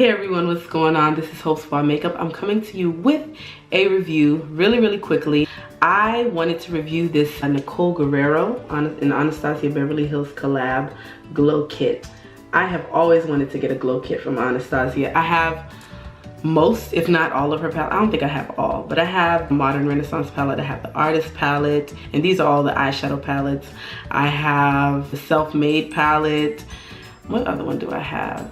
Hey everyone, what's going on? This is hopesvoix Makeup. I'm coming to you with a review really quickly. I wanted to review this Nicole Guerriero in Anastasia Beverly Hills collab glow kit. I have always wanted to get a glow kit from Anastasia. I have most, if not all of her palette. I don't think I have all, but I have Modern Renaissance palette, I have the Artist palette, and these are all the eyeshadow palettes. I have the Self-Made palette. What other one do I have?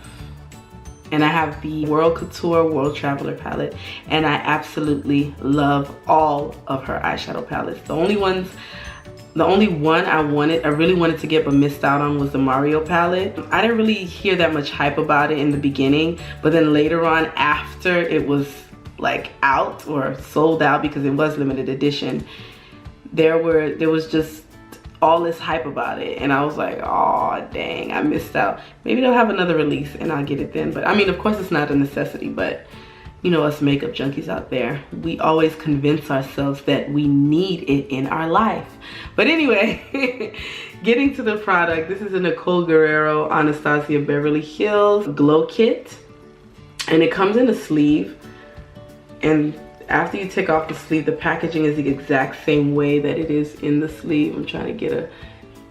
And I have the World Couture World Traveler palette, and I absolutely love all of her eyeshadow palettes. The only one I really wanted to get but missed out on was the Mario palette. I didn't really hear that much hype about it in the beginning, but then later on, after it was like out or sold out because it was limited edition, there was just all this hype about it, and I was like, oh dang, I missed out. Maybe they'll have another release and I'll get it then. But I mean, of course it's not a necessity, but you know, us makeup junkies out there, we always convince ourselves that we need it in our life. But anyway, getting to the product, this is a Nicole Guerriero Anastasia Beverly Hills glow kit, and it comes in a sleeve, and after you take off the sleeve, the packaging is the exact same way that it is in the sleeve. I'm trying to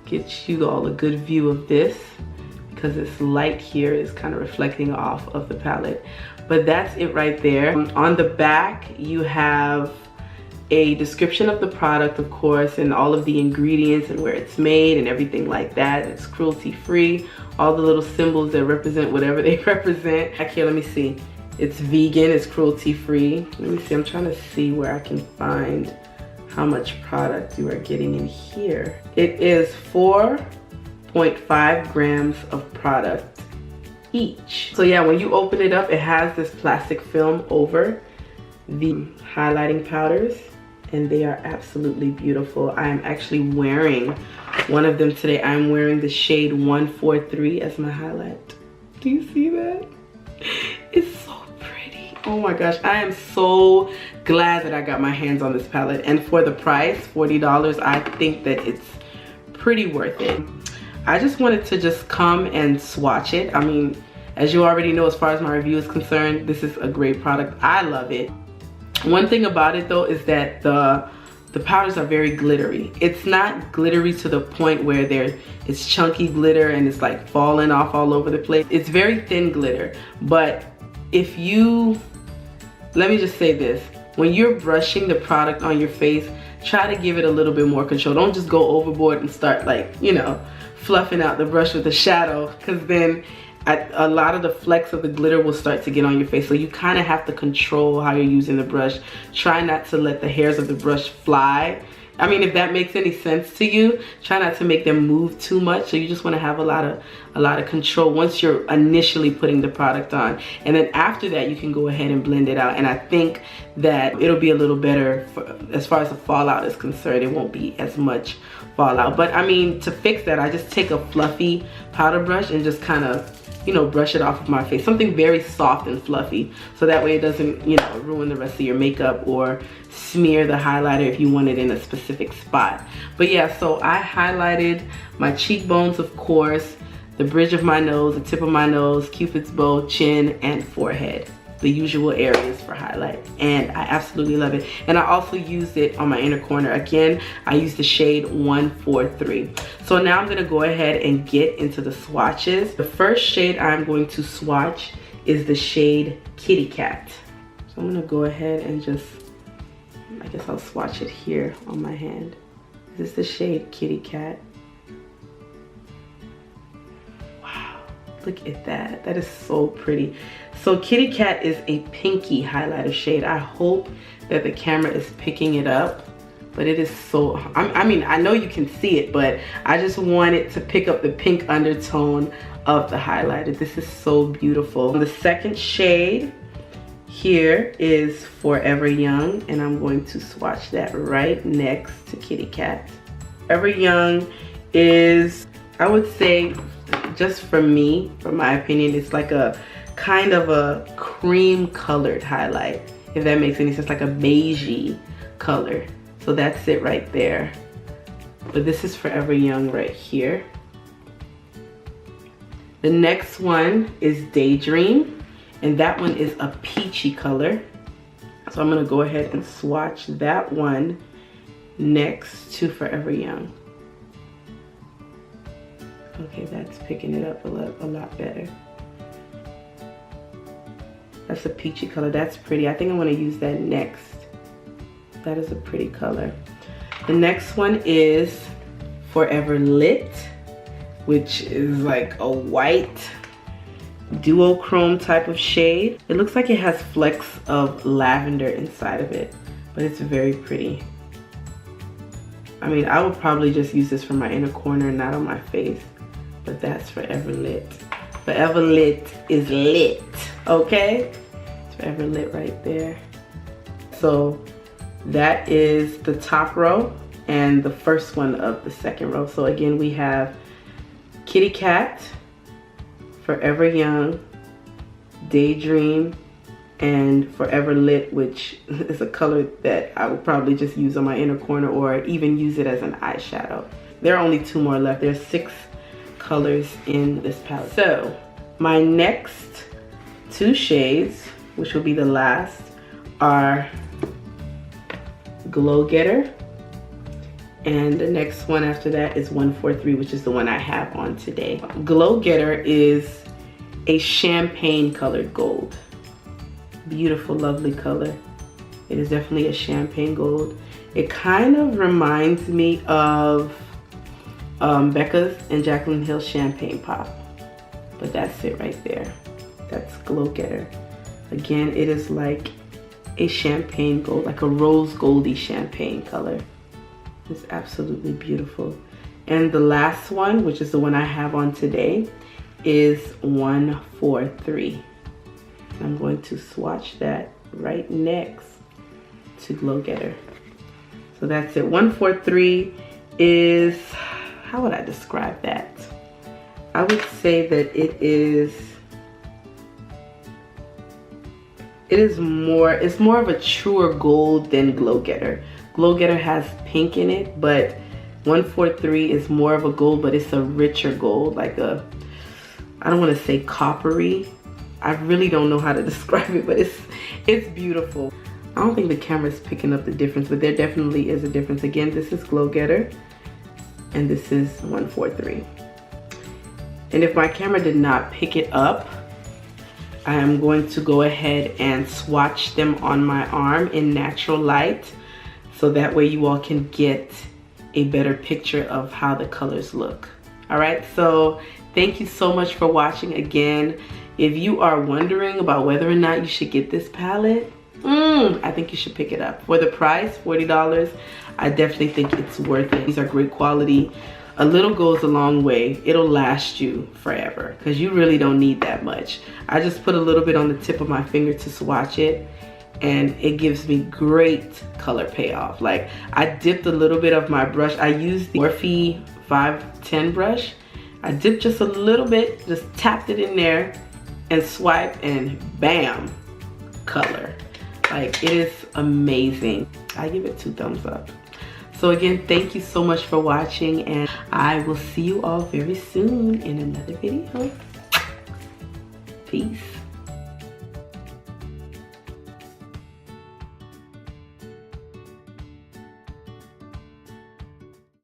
get you all a good view of this because this light here is kind of reflecting off of the palette. But that's it right there. On the back, you have a description of the product, of course, and all of the ingredients and where it's made and everything like that. It's cruelty-free. All the little symbols that represent whatever they represent. Back here, let me see. It's vegan, it's cruelty-free. Let me see, I'm trying to see where I can find how much product you are getting in here. It is 4.5 grams of product each. So yeah, when you open it up, it has this plastic film over the highlighting powders, and they are absolutely beautiful. I am actually wearing one of them today. I'm wearing the shade 143 as my highlight. Do you see that? It's so pretty. Oh my gosh, I am so glad that I got my hands on this palette, and for the price, $40, I think that it's pretty worth it. I just wanted to just come and swatch it. I mean, as you already know, as far as my review is concerned, this is a great product. I love it. One thing about it though is that the powders are very glittery. It's not glittery to the point where it's chunky glitter and it's like falling off all over the place. It's very thin glitter, but let me just say this, when you're brushing the product on your face, try to give it a little bit more control. Don't just go overboard and start, like, you know, fluffing out the brush with the shadow, because then a lot of the flecks of the glitter will start to get on your face. So you kind of have to control how you're using the brush. Try not to let the hairs of the brush fly. I mean, if that makes any sense to you, try not to make them move too much. So you just want to have a lot of control once you're initially putting the product on, and then after that you can go ahead and blend it out. And I think that it'll be a little better as far as the fallout is concerned. It won't be as much fallout. But I mean, to fix that, I just take a fluffy powder brush and just kind of, you know, brush it off of my face. Something very soft and fluffy, so that way it doesn't, you know, ruin the rest of your makeup or smear the highlighter if you want it in a specific spot. But yeah, so I highlighted my cheekbones, of course, the bridge of my nose, the tip of my nose, Cupid's bow, chin, and forehead. The usual areas for highlight, and I absolutely love it. And I also used it on my inner corner. Again, I used the shade 143. So now I'm gonna go ahead and get into the swatches. The first shade I'm going to swatch is the shade Kitty Cat. So I'm gonna go ahead and just, I guess I'll swatch it here on my hand. This is the shade Kitty Cat. Look at that, that is so pretty. So Kitty Cat is a pinky highlighter shade. I hope that the camera is picking it up, but it is so, I mean, I know you can see it, but I just wanted to pick up the pink undertone of the highlighter. This is so beautiful. The second shade here is Forever Young, and I'm going to swatch that right next to Kitty Cat. Forever Young is, I would say, just for me, from my opinion, it's like a kind of a cream colored highlight, if that makes any sense, like a beigey color. So that's it right there. But this is Forever Young right here. The next one is Daydream, And that one is a peachy color. So I'm gonna go ahead and swatch that one next to Forever Young. Okay, that's picking it up a lot better. That's a peachy color, that's pretty. I think I wanna use that next. That is a pretty color. The next one is Forever Lit, which is like a white duochrome type of shade. It looks like it has flecks of lavender inside of it, but it's very pretty. I mean, I would probably just use this for my inner corner, not on my face, but that's Forever Lit. Forever Lit is lit, okay? It's Forever Lit right there. So that is the top row and the first one of the second row. So again, we have Kitty Cat, Forever Young, Daydream, and Forever Lit, which is a color that I would probably just use on my inner corner or even use it as an eyeshadow. There are only 2 more left. There's 6 colors in this palette. So my next 2 shades, which will be the last, are Glow Getter, and the next one after that is 143, which is the one I have on today. Glow Getter is a champagne colored gold. Beautiful, lovely color. It is definitely a champagne gold. It kind of reminds me of Becca's and Jaclyn Hill's Champagne Pop, but that's it right there. That's Glow Getter. Again, it is like a champagne gold, like a rose goldy champagne color. It's absolutely beautiful. And the last one, which is the one I have on today, is 143. I'm going to swatch that right next to Glow Getter. So that's it. 143 is, how would I describe that? I would say that it's more of a truer gold than Glow Getter. Glow Getter has pink in it, but 143 is more of a gold, but it's a richer gold, like a, I don't want to say coppery. I really don't know how to describe it, but it's beautiful. I don't think the camera's picking up the difference, but there definitely is a difference. Again, this is Glow Getter, and this is 143. And if my camera did not pick it up, I am going to go ahead and swatch them on my arm in natural light, so that way you all can get a better picture of how the colors look. All right, so thank you so much for watching. Again, if you are wondering about whether or not you should get this palette, I think you should pick it up. For the price, $40, I definitely think it's worth it. These are great quality. A little goes a long way. It'll last you forever because you really don't need that much. I just put a little bit on the tip of my finger to swatch it, and it gives me great color payoff. Like, I dipped a little bit of my brush. I used the Morphe 510 brush. I dipped just a little bit, just tapped it in there and swiped, and bam, color. Like, it is amazing. I give it 2 thumbs up. So again, thank you so much for watching, and I will see you all very soon in another video. Peace.